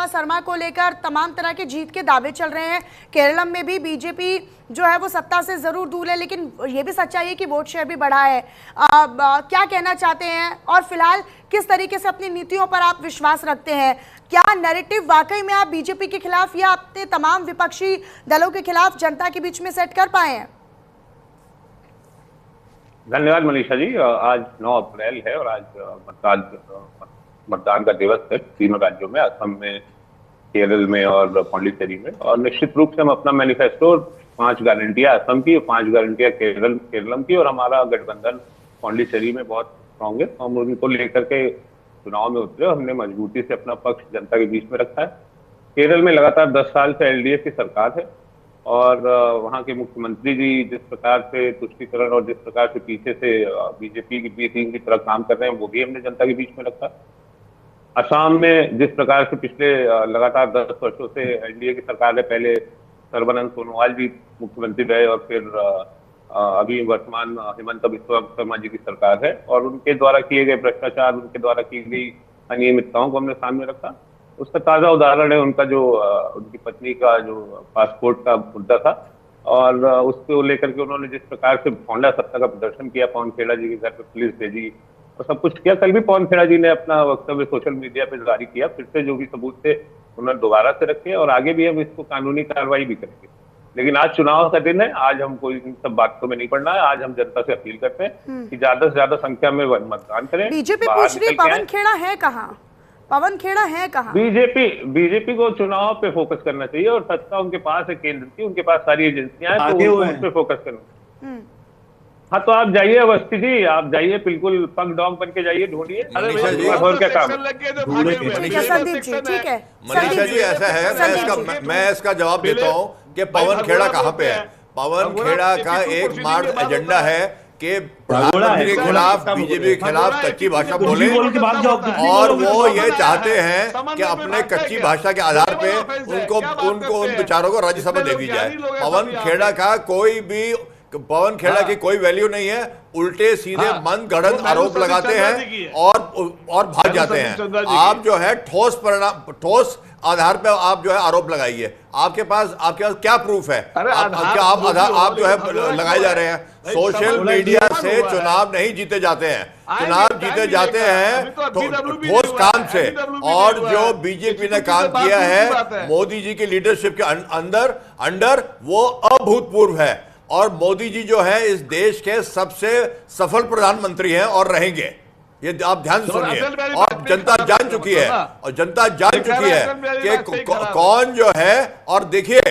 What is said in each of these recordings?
शर्मा को लेकर तमाम तरह के जीत के दावे चल रहे हैं। केरलम में भी बीजेपी जो है वो सत्ता से जरूर दूर है, लेकिन ये भी सच्चाई है कि वोट शेयर भी बढ़ा है। क्या कहना चाहते हैं और फिलहाल किस तरीके से अपनी नीतियों पर आप विश्वास रखते हैं? क्या नैरेटिव वाकई में आप बीजेपी के खिलाफ या अपने तमाम विपक्षी दलों के खिलाफ जनता के बीच में सेट कर पाए हैं? धन्यवाद मनीषा जी। आज 9 अप्रैल है और आज मतदान का दिवस है तीनों राज्यों में, असम में, केरल में और पांडिचेरी में। और निश्चित रूप से हम अपना मैनिफेस्टो 5 गारंटियां असम की और 5 गारंटियां केरलम की और हमारा गठबंधन पांडिचेरी में बहुत स्ट्रॉन्ग है। हम उनको लेकर के चुनाव में उतरे, हमने मजबूती से अपना पक्ष जनता के बीच में रखा है। केरल में लगातार 10 साल से एलडीएफ की सरकार है और वहाँ के मुख्यमंत्री जी जिस प्रकार से तुष्टीकरण और जिस प्रकार से पीछे से बीजेपी की बी टीम की तरह काम कर रहे हैं, वो भी हमने जनता के बीच में रखा। असम में जिस प्रकार से पिछले लगातार 10 वर्षों से एनडीए की सरकार है, पहले सर्बानंद सोनोवाल जी मुख्यमंत्री रहे और फिर अभी वर्तमान हेमंत बिस्वा शर्मा जी की सरकार है और उनके द्वारा किए गए भ्रष्टाचार, उनके द्वारा की गई अनियमितताओं को हमने सामने रखा। उसका ताजा उदाहरण है उनका जो उनकी पत्नी का जो पासपोर्ट का मुद्दा था और उसको लेकर के उन्होंने जिस प्रकार से भौंडा सत्ता का प्रदर्शन किया, पवन खेड़ा जी के घर पे पुलिस भेजी और सब कुछ किया। कल भी पवन खेड़ा जी ने अपना वक्तव्य सोशल मीडिया पे जारी किया, फिर से जो भी सबूत थे उन्होंने दोबारा से रखे और आगे भी हम इसको कानूनी कार्रवाई भी करेंगे। लेकिन आज चुनाव का दिन है, आज हम कोई इन सब बातों में नहीं पड़ना है। आज हम जनता से अपील करते हैं कि ज्यादा से ज्यादा संख्या में मतदान करें। बीजेपी पूछ रही पवन खेड़ा है कहाँ? पवन खेड़ा है कहाँ? बीजेपी को चुनाव पे फोकस करना चाहिए और सत्ता उनके पास है, केंद्र की, उनके पास सारी एजेंसियां हैं, तो उस पे फोकस करना। हाँ तो आप जाइए अवस्थी जी, आप जाइए, बिल्कुल पग डॉग बन के जाइए, ढूंढिए। और क्या काम? मनीषा जी ऐसा है, मैं इसका जवाब देता हूँ कि पवन खेड़ा कहाँ पे है। पवन खेड़ा का एक मार्ग एजेंडा है कि प्रधानमंत्री के खिलाफ, बीजेपी के खिलाफ कच्ची भाषा बोले और वो ये चाहते हैं कि अपने कच्ची भाषा के आधार पे उनको उन विचारों को राज्यसभा दे दी जाए। पवन खेड़ा की कोई वैल्यू नहीं है, उल्टे सीधे मन गढ़ंत आरोप लगाते हैं और भाग जाते हैं। आप जो है ठोस आधार पे आप जो है आरोप लगाइए। आपके पास क्या प्रूफ है? आप जो है लगाए जा रहे हैं। सोशल मीडिया से चुनाव नहीं जीते जाते हैं, चुनाव जीते जाते हैं ठोस काम से। और जो बीजेपी ने काम किया है मोदी जी की लीडरशिप के अंडर वो अभूतपूर्व है और मोदी जी जो है इस देश के सबसे सफल प्रधानमंत्री हैं और रहेंगे। ये आप ध्यान से सुनिए। और जनता जान चुकी है कि कौन जो है। और देखिए,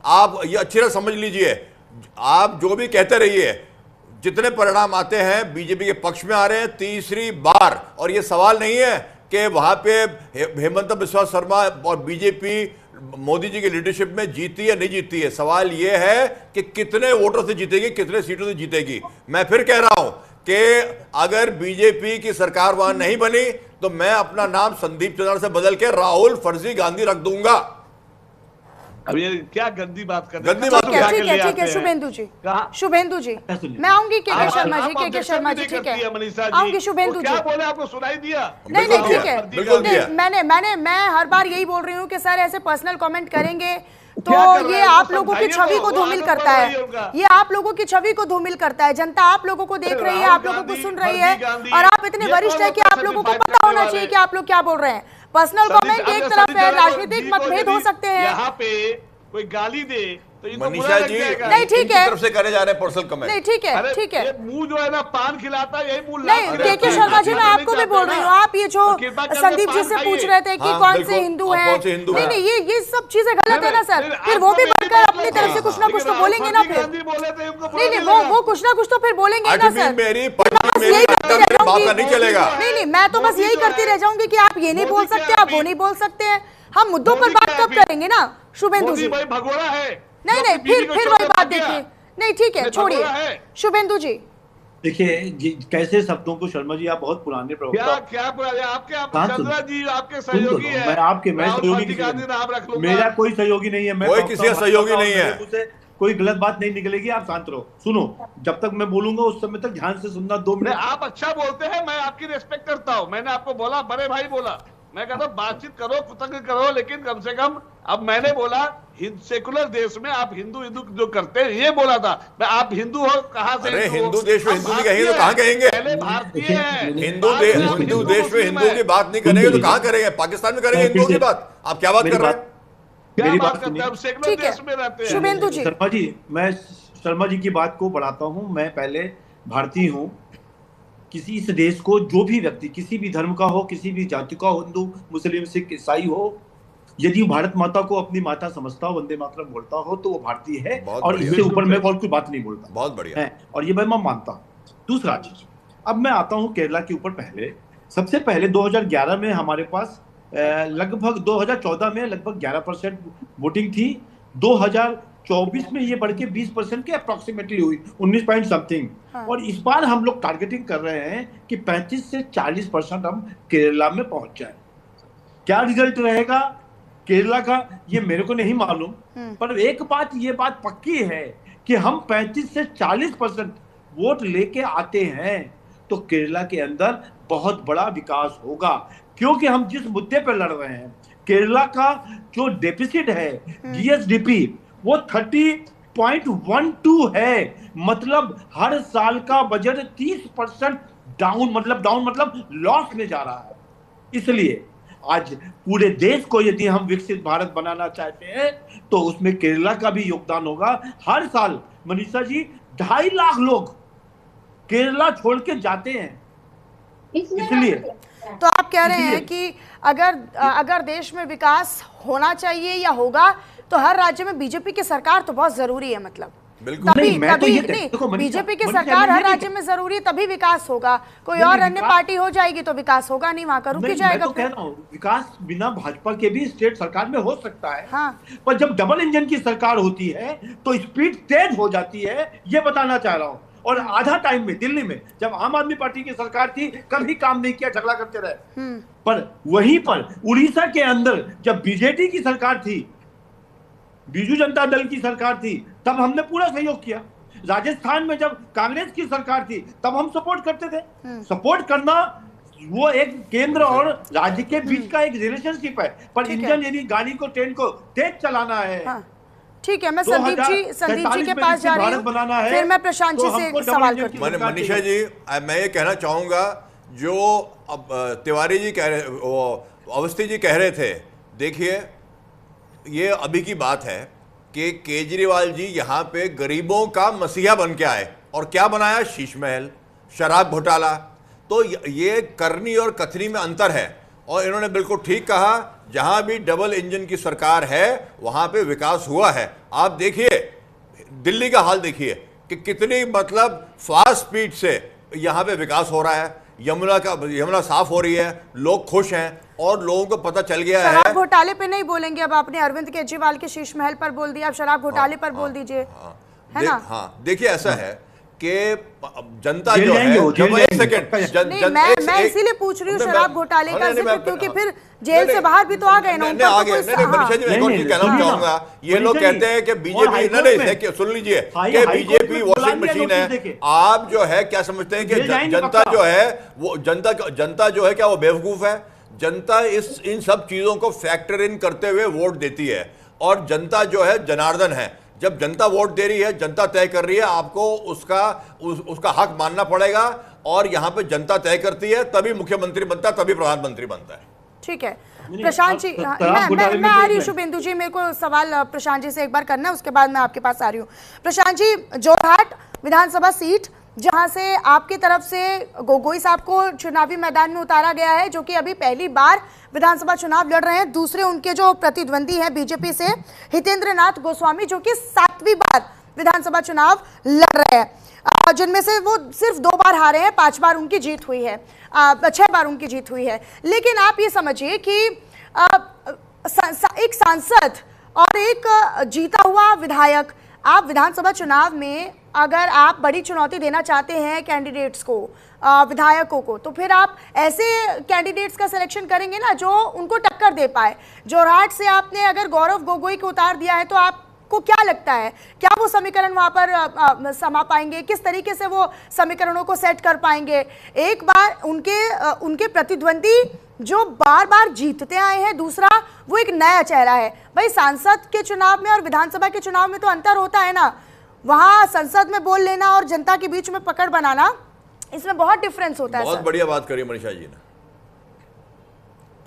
आप ये अच्छी तरह समझ लीजिए, आप जो भी कहते रहिए, जितने परिणाम आते हैं बीजेपी के पक्ष में आ रहे हैं तीसरी बार। और ये सवाल नहीं है कि वहां पे हेमंत बिस्वा शर्मा और बीजेपी मोदी जी की लीडरशिप में जीती या नहीं जीती है। सवाल यह है कि कितने वोटों से जीतेगी, कितने सीटों से जीतेगी। मैं फिर कह रहा हूं कि अगर बीजेपी की सरकार वहां नहीं बनी तो मैं अपना नाम संदीप चंद्रा से बदल के राहुल फर्जी गांधी रख दूंगा। अब ये क्या गंदी बात कर रहे हैं? ठीक है शुभेंदु जी, मैं आऊंगी। के शर्मा जी, ठीक है आऊंगी। शुभेंदु जी, क्या बोले, आपको सुनाई दिया? नहीं ठीक है, मैं हर बार यही बोल रही हूँ कि सर ऐसे पर्सनल कमेंट करेंगे तो ये आप लोगों की छवि को धूमिल करता है। ये आप लोगों की छवि को धूमिल करता है। जनता आप लोगों को देख रही है, आप लोगों को सुन रही है और आप इतने वरिष्ठ है कि आप लोगों को पता होना चाहिए कि आप लोग क्या बोल रहे हैं। पर्सनल कमेंट एक तरफ है, राजनीतिक मतभेद हो सकते हैं। यहाँ पे कोई गाली दे तो मनीषा जी नहीं ठीक है, तरफ से करे जा रहे हैं पर्सनल कमेंट। नहीं ठीक है मुंह जो है ना पान खिलाता है, यही मुंह नहीं। के शर्मा जी, मैं आपको भी बोल रही हूँ, आप ये जो संदीप जी से पूछ रहे थे कि कौन से हिंदू हैं, नहीं ये सब चीजें गलत है ना सर। फिर वो भी बढ़कर अपनी तरफ से कुछ ना कुछ तो बोलेंगे ना फिर। नहीं वो कुछ ना कुछ तो फिर बोलेंगे ना सर। यही करती रह जाऊंगी। नहीं मैं तो बस यही करती रह जाऊंगी कि आप ये नहीं बोल सकते, आप वो नहीं बोल सकते हैं। हम मुद्दों पर बात कब करेंगे ना शुभेंदु जी? भगोड़ा है। नहीं फिर वही बात देखिए। नहीं ठीक है, छोड़िए। शुभेंदु जी देखिए कैसे शब्दों को, शर्मा जी आप बहुत पुराने प्रवक्ता। क्या पुराने? चंद्रा जी आपके सहयोगी है। मैं सहयोगी, मेरा कोई सहयोगी नहीं है। मैं कोई किसी सहयोगी नहीं है। कोई गलत बात नहीं निकलेगी, आप शांत रहो। सुनो, जब तक मैं बोलूंगा उस समय तक ध्यान से सुनना। 2 मिनट। आप अच्छा बोलते हैं, मैं आपकी रिस्पेक्ट करता हूँ। मैंने आपको बोला बड़े भाई बोला, मैं कहता हूँ बातचीत करो, कुतंग करो, लेकिन कम से कम अब मैंने बोला सेकुलर देश में आप हिंदू जो करते हैं, ये बोला था। मैं आप हिंदू हो, कहाँ से? अरे हिंदू देश में हिंदू नहीं कहेंगे तो कहाँ कहेंगे? पहले भारतीय हैं। हिंदू देश में हिंदू की बात नहीं करेंगे तो कहाँ करेंगे? पाकिस्तान में करेंगे हिंदुओं की बात? आप क्या बात कर रहे हैं? क्या बात करते हैं? सेकुलर देश में रहते हैं। शुभेंदु जी, शर्मा जी, मैं शर्मा जी की बात को बढ़ाता हूं। मैं पहले भारतीय हूं। किसी इस देश को जो भी व्यक्ति किसी भी धर्म का हो, किसी भी जाति का हो, हिंदू मुस्लिम सिख ईसाई हो, यदि भारत माता को अपनी माता समझता हो, वंदे मातरम बोलता हो, तो वो भारतीय है और इससे ऊपर मैं और कोई बात नहीं बोलता। बहुत बढ़िया है और ये मैं मानता हूँ। दूसरा चीज, अब मैं आता हूँ केरला के ऊपर। सबसे पहले 2011 में हमारे पास लगभग 2014 में लगभग 11% वोटिंग थी। 2024 में ये बढ़ के 20% के अप्रोक्सीमेटली हुई, 19 पॉइंट समथिंग। और इस बार हम लोग टारगेटिंग कर रहे हैं कि 35 से 40% हम केरला में पहुंच जाए। क्या रिजल्ट रहेगा केरला का ये मेरे को नहीं मालूम, पर एक बात ये बात पक्की है कि हम 35 से 40% वोट लेके आते हैं तो केरला के अंदर बहुत बड़ा विकास होगा। क्योंकि हम जिस मुद्दे पर लड़ रहे हैं, केरला का जो डेफिसिट है जीएसडीपी वो 30.12 है। मतलब हर साल का बजट 30% डाउन मतलब लॉस में जा रहा है। इसलिए आज पूरे देश को यदि हम विकसित भारत बनाना चाहते हैं तो उसमें केरला का भी योगदान होगा। हर साल मनीषा जी 2.5 लाख लोग केरला छोड़ के जाते हैं। इसलिए तो आप कह रहे हैं कि अगर देश में विकास होना चाहिए या होगा तो हर राज्य में बीजेपी की सरकार तो बहुत जरूरी है। मतलब तभी बीजेपी की सरकार हर राज्य में जरूरी, तभी विकास होगा। कोई और अन्य पार्टी हो जाएगी तो विकास होगा नहीं, वहां का रुक जाएगा। मैं तो कह रहा हूं, विकास बिना भाजपा के भी स्टेट सरकार में हो सकता है। हाँ। पर जब डबल इंजन की सरकार होती है तो स्पीड तेज हो जाती है, ये बताना चाह रहा हूं। और आधा टाइम में दिल्ली में जब आम आदमी पार्टी की सरकार थी, कभी काम नहीं किया, झगड़ा करते रहे। पर वहीं पर उड़ीसा के अंदर जब बीजेपी की सरकार थी, बीजू जनता दल की सरकार थी, तब हमने पूरा सहयोग किया। राजस्थान में जब कांग्रेस की सरकार थी तब हम सपोर्ट करते थे। सपोर्ट करना वो एक केंद्र और राज्य के बीच का एक रिलेशनशिप है। पर इंजन यानी गाड़ी को, ट्रेन को तेज चलाना है। ठीक है, मैं संदीप जी के पास जा रही हूं, फिर मैं प्रशांत जी से सवाल करती हूं। मनीषा जी, मैं ये कहना चाहूंगा, जो अब तिवारी जी कह रहे, अवस्थी जी कह रहे थे, देखिए ये अभी की बात है कि केजरीवाल जी यहाँ पे गरीबों का मसीहा बन के आए और क्या बनाया? शीश महल, शराब घोटाला। तो ये करनी और कथनी में अंतर है। और इन्होंने बिल्कुल ठीक कहा, जहां भी डबल इंजन की सरकार है वहां पे विकास हुआ है। आप देखिए दिल्ली का हाल, देखिए कि कितनी मतलब फास्ट स्पीड से यहां पे विकास हो रहा है। यमुना साफ हो रही है, लोग खुश हैं और लोगों को पता चल गया है। शराब घोटाले पे नहीं बोलेंगे अब, आपने अरविंद केजरीवाल के शीश महल पर बोल दिया, अब शराब घोटाले पर बोल दीजिए, है ना? हाँ, देखिए ऐसा है कि जनता जो है, एक सेकंड, मैं इसीलिए पूछ रही हूँ शराब घोटाले का जिक्र, क्योंकि फिर जेल से बाहर भी तो आ गए ना। मनीषा जी, मैं कहना चाहूंगा, ये लोग कहते हैं कि बीजेपी, नहीं सुन लीजिए, कि बीजेपी वॉशिंग मशीन है। आप जो है क्या समझते हैं कि जनता जो है वो जनता जो है क्या वो बेवकूफ है? जनता इन सब चीजों को फैक्टर इन करते हुए वोट देती है। और जनता जो है जनार्दन है। जब जनता वोट दे रही है, जनता तय कर रही है, आपको उसका हक मानना पड़ेगा। और यहाँ पे जनता तय करती है, तभी मुख्यमंत्री बनता है, तभी प्रधानमंत्री बनता है। ठीक है प्रशांत जी, मैं आ रही हूँ। शुभेंदु जी, मेरे को सवाल प्रशांत जी से एक बार करना है, उसके बाद मैं आपके पास आ रही हूँ। प्रशांत जी, जोरहाट विधानसभा सीट जहां से आपकी तरफ से गोगोई साहब को चुनावी मैदान में उतारा गया है, जो कि अभी पहली बार विधानसभा चुनाव लड़ रहे हैं। दूसरे उनके जो प्रतिद्वंदी हैं बीजेपी से हितेंद्र नाथ गोस्वामी, जो कि 7वीं बार विधानसभा चुनाव लड़ रहे हैं, जिनमें से वो सिर्फ 2 बार हारे हैं, 5 बार उनकी जीत हुई है, 6 बार उनकी जीत हुई है। लेकिन आप ये समझिए कि एक सांसद और एक जीता हुआ विधायक, आप विधानसभा चुनाव में अगर आप बड़ी चुनौती देना चाहते हैं कैंडिडेट्स को, विधायकों को, तो फिर आप ऐसे कैंडिडेट्स का सिलेक्शन करेंगे ना जो उनको टक्कर दे पाए। जोरहाट से आपने अगर गौरव गोगोई को उतार दिया है, तो आपको क्या लगता है, क्या वो समीकरण वहां पर समा पाएंगे? किस तरीके से वो समीकरणों को सेट कर पाएंगे? एक बार उनके प्रतिद्वंदी जो बार बार जीतते आए हैं, दूसरा वो एक नया चेहरा है। भाई सांसद के चुनाव में और विधानसभा के चुनाव में तो अंतर होता है ना, वहां संसद में बोल लेना और जनता के बीच में पकड़ बनाना, इसमें बहुत डिफरेंस होता है। बहुत बढ़िया बात करी मनीषा जी ने।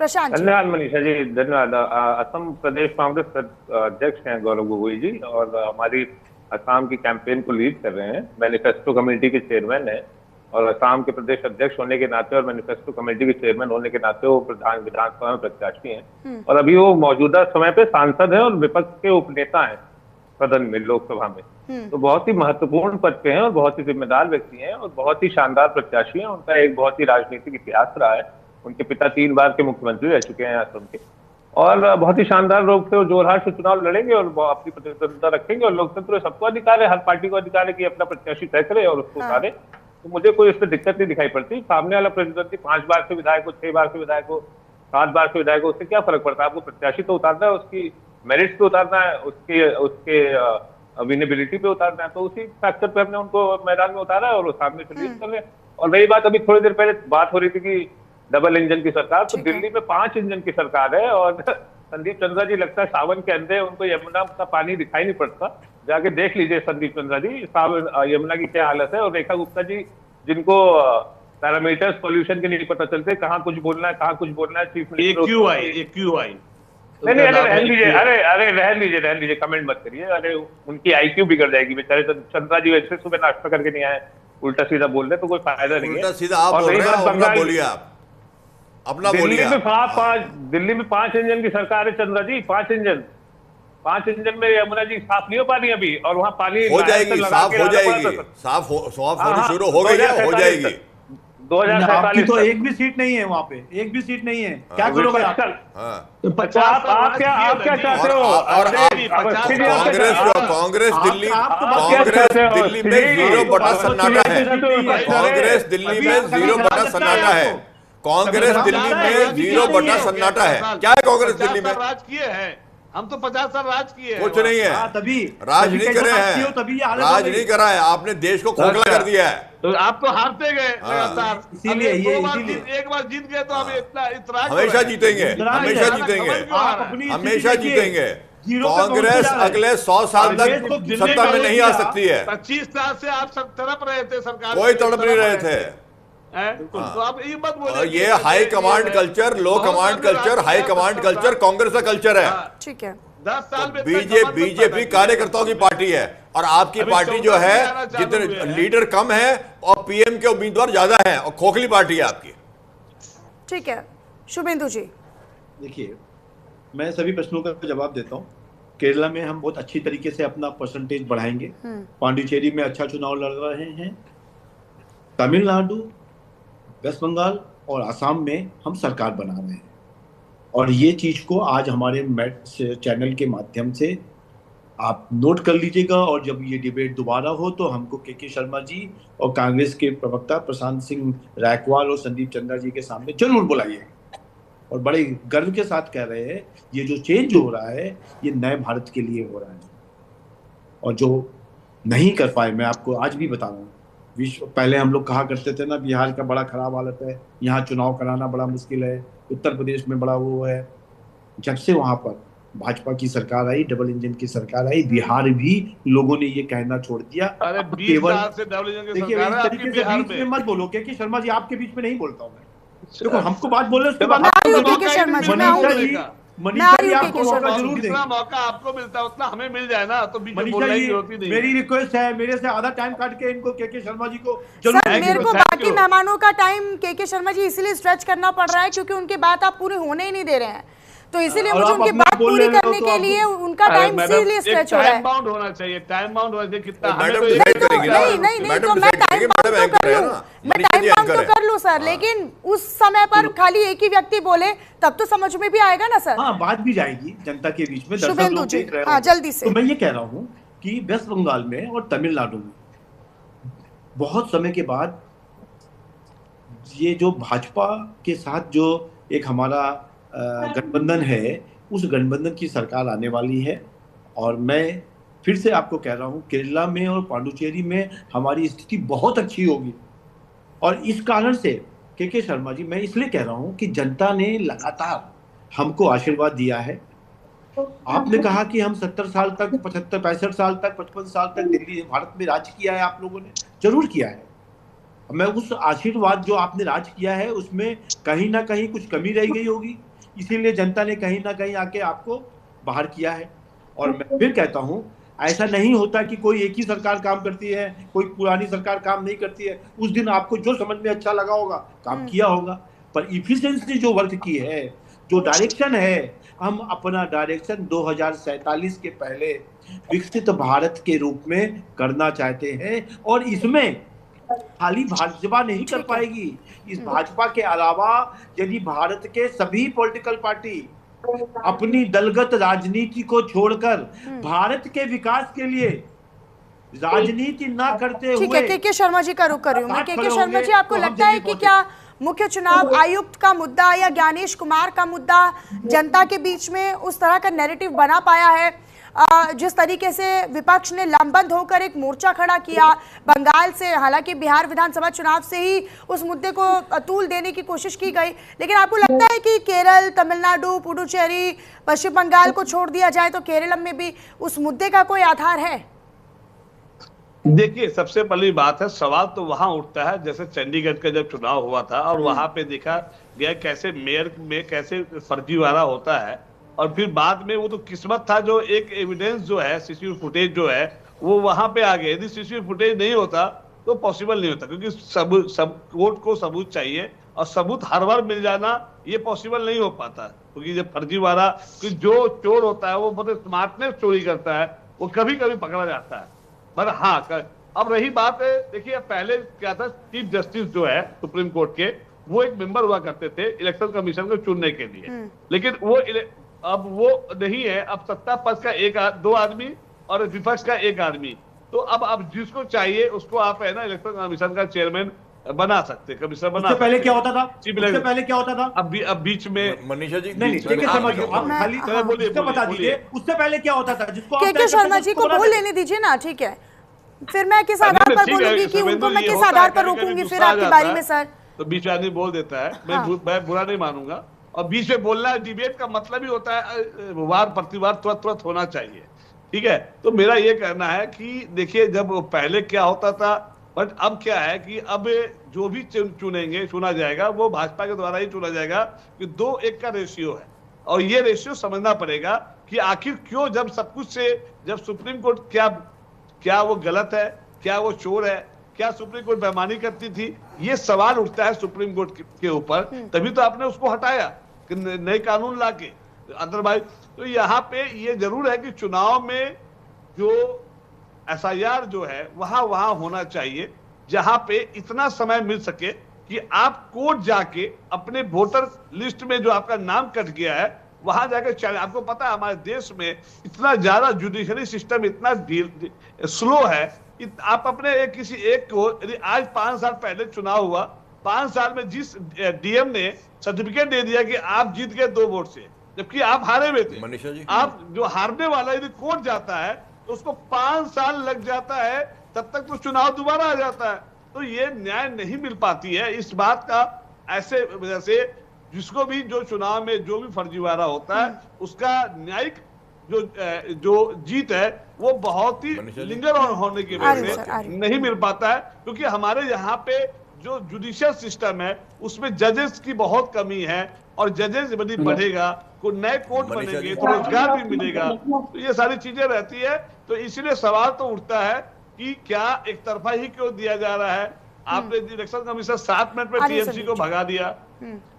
प्रशांत, धन्यवाद मनीषा जी, धन्यवाद। असम प्रदेश कांग्रेस अध्यक्ष हैं गौरव गोगोई जी, और हमारी असम की कैंपेन को लीड कर रहे हैं, मैनिफेस्टो कमेटी के चेयरमैन हैं, और असम के प्रदेश अध्यक्ष होने के नाते और मैनिफेस्टो कमेटी के चेयरमैन होने के नाते वो प्रधान विधानसभा में प्रत्याशी हैं, और अभी वो मौजूदा समय पे सांसद हैं और विपक्ष के उपनेता हैं सदन में, लोकसभा में। तो बहुत ही महत्वपूर्ण पद पे हैं और बहुत ही जिम्मेदार व्यक्ति हैं और बहुत ही शानदार प्रत्याशी हैं। उनका एक बहुत ही राजनीतिक इतिहास रहा है। उनके पिता 3 बार के मुख्यमंत्री रह चुके हैं असम के, और बहुत ही शानदार रूप से वो जोरहार से चुनाव लड़ेंगे और अपनी प्रतिद्वंद्विता रखेंगे। और लोकतंत्र में सबको अधिकार है, हर पार्टी को अधिकार है कि अपना प्रत्याशी तय करे और उसको उतारे। तो मुझे कोई इसमें दिक्कत नहीं दिखाई पड़ती। सामने वाला प्रतिद्वंदी 5 बार से विधायक हो, 6 बार से विधायक हो, 7 बार से विधायक हो, उससे क्या फर्क पड़ता है? आपको प्रत्याशी तो उतारना है, उसकी मेरिट्स पे उतारना है, उसके विनेबिलिटी पे उतारना है। तो उसी फैक्टर पे हमने उनको मैदान में उतारा है और वो सामने से लीड कर रहे हैं। और रही बात, अभी थोड़ी देर पहले बात हो रही थी कि डबल इंजन की सरकार, तो दिल्ली में 5 इंजन की सरकार है। और संदीप चंद्रा जी लगता है सावन के अंधे, उनको यमुना का पानी दिखाई नहीं पड़ता। जाके देख लीजिए संदीप चंद्रा जी, यमुना की क्या हालत है। और रेखा गुप्ता जी, जिनको पैरामीटर्स पोल्यूशन के नहीं पता चलते, कहाँ कुछ बोलना है, कहाँ कुछ बोलना है, चीफ AQI नहीं, अरे रहन लीजिए, अरे रहन लीजिए, कमेंट मत करिए। अरे उनकी IQ बिगड़ जाएगी बेचारे। चंद्रा जी वैसे सुबह नाश्ता करके नहीं आए, उल्टा सीधा बोल रहे, तो कोई फायदा नहीं है। उल्टा सीधा आप बोल रहे हैं, अपना बोलिए, आप अपना बोलिए। दिल्ली में 5 इंजन की सरकार है चंद्रा जी, 5 इंजन में यमुना जी साफ नहीं हो पा रही अभी, और वहाँ पानी हो जाएगी, साफ हो जाएगी, साफ होनी शुरू हो गई है, हो जाएगी। 2047 तो एक भी सीट नहीं है वहाँ पे, एक भी सीट नहीं है। क्या करोगे आप? 50 आप क्या चाहते हो? और कांग्रेस दिल्ली में 0 सन्नाटा है। कांग्रेस दिल्ली में 0 सन्नाटा है। कांग्रेस दिल्ली में 0 सन्नाटा है। क्या है कांग्रेस दिल्ली में? राज किए हैं हम, तो 50 साल राज किए हैं। कुछ नहीं है, तभी राज नहीं करे हैं, राज नहीं करा है आपने, देश को खोखला कर दिया है। तो आप तो हारते गए लगातार, इसीलिए एक बार जीत गए तो अब इतना हमेशा जीतेंगे, हमेशा जीतेंगे, हमेशा जीतेंगे। कांग्रेस अगले 100 साल तक सत्ता में नहीं आ सकती है। 25 साल से आप सब तड़प रहे थे, सरकार कोई तड़प नहीं रहे थे। तो आप ये मत बोलिए। ये high command culture, low command culture, high command culture Congress का कल्चर है। ठीक है, 10 साल में बीजेपी कार्यकर्ताओं की पार्टी है, और आपकी पार्टी जो है, जितने लीडर कम है और पीएम के उम्मीदवार ज्यादा हैं, और खोखली पार्टी है आपकी। ठीक है, शुभेंदु जी। देखिए, मैं सभी प्रश्नों का जवाब देता हूँ। केरला में हम बहुत अच्छी तरीके से अपना परसेंटेज बढ़ाएंगे। पांडिचेरी में अच्छा चुनाव लड़ रहे हैं। तमिलनाडु, वेस्ट बंगाल और असम में हम सरकार बना रहे हैं। और ये चीज को आज हमारे चैनल के माध्यम से आप नोट कर लीजिएगा, और जब ये डिबेट दोबारा हो तो हमको के शर्मा जी और कांग्रेस के प्रवक्ता प्रशांत सिंह रायकवाल और संदीप चंद्रा जी के सामने जरूर बुलाइए। और बड़े गर्व के साथ कह रहे हैं, ये जो चेंज हो रहा है ये नए भारत के लिए हो रहा है। और जो नहीं कर पाए, मैं आपको आज भी बता रहा हूँ, पहले हम लोग कहा करते थे ना, बिहार का बड़ा खराब हालत है, यहाँ चुनाव कराना बड़ा मुश्किल है, उत्तर प्रदेश में बड़ा वो है। जब से वहां पर भाजपा की सरकार आई, डबल इंजन की सरकार आई, बिहार भी लोगों ने ये कहना छोड़ दिया। अरे 20 साल से डबल इंजन की सरकार है आपके बिहार में। मत बोलो के शर्मा जी, आपके बीच में नहीं बोलता हूँ मैं। देखो, हमको बात बोले उसके बाद मनीषा जी आपको मौका जरूर देंगे। जितना मौका आपको मिलता है उतना हमें मिल जाए ना, तो बीच में मनीषा जी, होती नहीं। मेरी रिक्वेस्ट है, मेरे से आधा टाइम काट के इनको के शर्मा जी को जरूर। सर, मेरे को बाकी मेहमानों का टाइम के शर्मा जी इसलिए स्ट्रेच करना पड़ रहा है क्योंकि उनकी बात आप पूरी होने ही नहीं दे रहे हैं, तो इसीलिए मुझे उनकी बात पूरी करने के लिए उनका टाइम इसीलिए स्ट्रेच हो रहा है। टाइम बाउंड होना चाहिए, टाइम बाउंड होना चाहिए। कितना नहीं, तो मैं टाइम बाउंड तो कर लूं सर, लेकिन उस समय पर खाली एक ही व्यक्ति बोले तब तो समझ में भी आएगा ना सर। हाँ, बात भी जाएगी जनता के बीच में। शुभेंदु जी, हाँ जल्दी से। तो मैं ये कह रहा हूँ कि वेस्ट बंगाल में और तमिलनाडु में बहुत समय के बाद ये जो भाजपा के साथ जो एक हमारा गठबंधन है, उस गठबंधन की सरकार आने वाली है। और मैं फिर से आपको कह रहा हूँ, केरला में और पांडुचेरी में हमारी स्थिति बहुत अच्छी होगी। और इस कारण से के शर्मा जी, मैं इसलिए कह रहा हूं कि जनता ने लगातार हमको आशीर्वाद दिया है। आपने कहा कि हम 70 साल तक, 75 65 साल तक, 55 साल तक दिल्ली भारत में राज किया है। आप लोगों ने जरूर किया है। मैं उस आशीर्वाद जो आपने राज किया है उसमें कहीं ना कहीं कुछ कमी रह गई होगी, इसीलिए जनता ने कहीं ना कहीं आके आपको बाहर किया है। और मैं फिर कहता हूं, ऐसा नहीं होता कि कोई एक ही सरकार काम करती है, कोई पुरानी सरकार काम नहीं करती है। उस दिन आपको जो समझ में अच्छा लगा होगा काम किया होगा, पर इफिशिएंसी जो वर्क की है, जो डायरेक्शन है, हम अपना डायरेक्शन 2047 के पहले विकसित भारत के रूप में करना चाहते हैं। और इसमें खाली भाजपा नहीं कर पाएगी। इस भाजपा के अलावा यदि भारत के सभी पॉलिटिकल पार्टी अपनी दलगत राजनीति को छोड़कर भारत के विकास के लिए राजनीति ना करते हुए, ठीक है, के शर्मा जी का रुख कर रही हूँ मैं। के शर्मा जी, आपको लगता है कि क्या मुख्य चुनाव आयुक्त का मुद्दा या ज्ञानेश कुमार का मुद्दा जनता के बीच में उस तरह का नैरेटिव बना पाया है? जिस तरीके से विपक्ष ने लामबंद होकर एक मोर्चा खड़ा किया बंगाल से, हालांकि बिहार विधानसभा चुनाव से ही उस मुद्दे को तूल देने की कोशिश की गई, लेकिन आपको लगता है कि केरल, तमिलनाडु, पुडुचेरी, पश्चिम बंगाल को छोड़ दिया जाए तो केरल में भी उस मुद्दे का कोई आधार है? देखिए, सबसे पहली बात है, सवाल तो वहां उठता है जैसे चंडीगढ़ का जब चुनाव हुआ था और वहां पे देखा गया कैसे मेयर में कैसे फर्जीवाड़ा होता है, और फिर बाद में वो तो किस्मत था जो एक एविडेंस जो है, सीसीटीवी फुटेज जो है वो वहां पे आ गया। यदि सीसीटीवी फुटेज नहीं होता तो पॉसिबल नहीं होता, क्योंकि कोर्ट को सबूत चाहिए और सबूत हर बार मिल जाना ये पॉसिबल नहीं हो पाता, क्योंकि जब फर्जीवाड़ा, जो चोर होता है वो बहुत स्मार्टनेस चोरी करता है, वो कभी कभी पकड़ा जाता है। पर हाँ, अब रही बात है, देखिए पहले क्या था, चीफ जस्टिस जो है सुप्रीम कोर्ट के, वो एक मेंबर हुआ करते थे इलेक्शन कमीशन को चुनने के लिए, लेकिन वो अब वो नहीं है। अब सत्ता पक्ष का दो आदमी और विपक्ष का एक आदमी, तो अब जिसको चाहिए उसको आप है ना इलेक्शन कमीशन का चेयरमैन बना सकते, कमिश्नर बना सकते। पहले क्या होता था? उससे पहले क्या होता था? अब बीच में मनीषा जी, नहीं, ठीक है, समझ लो, आप खाली बता दीजिए उससे पहले क्या होता था, जिसको के शर्मा जी को बोल लेने दीजिए ना, ठीक है, फिर मैं किस आधार पर बोलूंगी कि उनको मैं किस आधार पर रोकूंगी फिर आपकी बारी में? सर, तो बीच में आदमी बोल देता है, मैं बुरा नहीं मानूंगा, और बीच में बोलना डिबेट का मतलब ही होता है वार प्रतिवार तुरंत होना चाहिए, ठीक है। तो मेरा ये कहना है कि देखिए, जब पहले क्या होता था, बट अब क्या है कि अब जो भी चुना जाएगा वो भाजपा के द्वारा ही चुना जाएगा, कि 2:1 का रेशियो है, और ये रेशियो समझना पड़ेगा कि आखिर क्यों, जब सब कुछ से, जब सुप्रीम कोर्ट क्या वो गलत है, क्या वो चोर है, क्या सुप्रीम कोर्ट बेईमानी करती थी, ये सवाल उठता है सुप्रीम कोर्ट के ऊपर, तभी तो आपने उसको हटाया कि नए कानून लाके, अदरवाइज। तो यहाँ पे ये जरूर है कि चुनाव में जो एसआईआर जो है वहां होना चाहिए, जहां पे इतना समय मिल सके कि आप कोर्ट जाके अपने वोटर लिस्ट में जो आपका नाम कट गया है वहां जाके चले। आपको पता है हमारे देश में इतना ज्यादा जुडिशरी सिस्टम इतना स्लो है, आप अपने किसी एक को, यदि आज 5 साल पहले चुनाव हुआ, 5 साल में जिस डीएम ने सर्टिफिकेट दे दिया कि आप जीत गए 2 वोट से, जबकि आप हारे हुए थे, मनीषा जी, आप जो हारने वाला यदि कोर्ट जाता है तो उसको 5 साल लग जाता है, तब तक तो चुनाव दोबारा आ जाता है। तो ये न्याय नहीं मिल पाती है। इस बात का ऐसे वजह से जिसको भी जो चुनाव में जो भी फर्जीवाड़ा होता है उसका न्यायिक जो जीत है वो बहुत ही लिंगर होने की वजह से नहीं मिल पाता है, क्योंकि हमारे यहाँ पे जो जुडिशियल सिस्टम है उसमें जजेस की बहुत कमी है, और जजेस यदि बढ़ेगा को नए कोर्ट बनेंगे तो रोजगार भी मिलेगा, तो ये सारी चीजें रहती है। तो इसलिए सवाल तो उठता है कि क्या एक तरफा ही क्यों दिया जा रहा है? आपने इलेक्शन कमीशन 7 मिनट में टीएमसी को भगा दिया,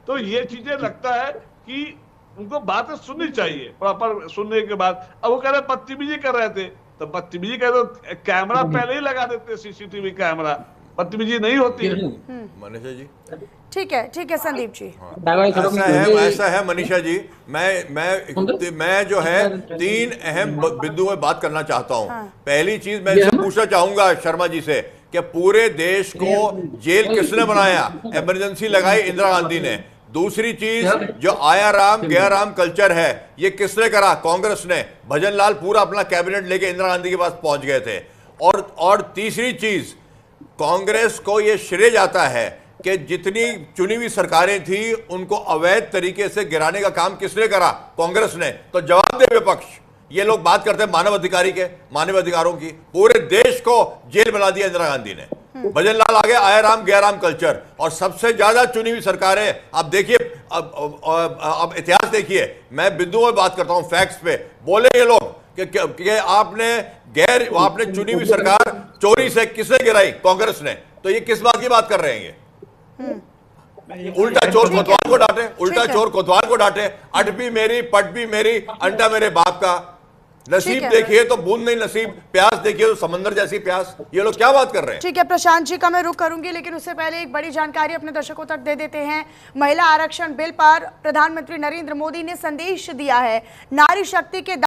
तो ये चीजें लगता है कि उनको बातें सुननी चाहिए, प्रॉपर सुनने के बाद। अब वो कह रहे बदतमीजी कर रहे थे, तो बदतमीजी कह तो कैमरा पहले ही लगा देते, सीसीटीवी कैमरा, बदतमीजी नहीं होती है। मनीषा जी, ठीक है संदीप जी, ऐसा है मनीषा जी, मैं जो है 3 अहम बिंदुओं में बात करना चाहता हूं। पहली चीज मैं पूछना चाहूंगा शर्मा जी से कि पूरे देश को जेल किसने बनाया? इमरजेंसी लगाई इंदिरा गांधी ने। दूसरी चीज, जो आया राम गया राम कल्चर है, ये किसने करा? कांग्रेस ने। भजन लाल पूरा अपना कैबिनेट लेके इंदिरा गांधी के पास पहुंच गए थे। और तीसरी चीज, कांग्रेस को ये श्रेय जाता है कि जितनी चुनी हुई सरकारें थी उनको अवैध तरीके से गिराने का काम किसने करा? कांग्रेस ने। तो जवाब दे विपक्ष। ये लोग बात करते हैं मानव अधिकारों की, पूरे देश को जेल बना दिया इंदिरा गांधी ने। भजन लाल आगे आया राम गया राम कल्चर, और सबसे ज्यादा चुनी हुई सरकारें। अब देखिए, अब इतिहास देखिए, मैं बिंदुओं में बात करता हूं, फैक्ट्स पे। बोले ये लोग कि आपने चुनी हुई सरकार चोरी से किसने गिराई? कांग्रेस ने। तो ये किस बात की बात कर रहे हैं? ये उल्टा चोर कोतवाल को डांटे, उल्टा चोर कोतवाल को डांटे। अट भी मेरी, पट भी मेरी, अंटा मेरे बाप का। नसीब देखिए तो बूंद नहीं नसीब, प्यास देखिए तो समंदर जैसी प्यास। ये लोग क्या बात कर रहे हैं? ठीक है, प्रशांत जी का मैं रुख करूंगी, लेकिन उससे पहले एक बड़ी जानकारी अपने दर्शकों तक दे देते हैं। महिला आरक्षण बिल पर प्रधानमंत्री नरेंद्र मोदी ने संदेश दिया है। नारी शक्ति के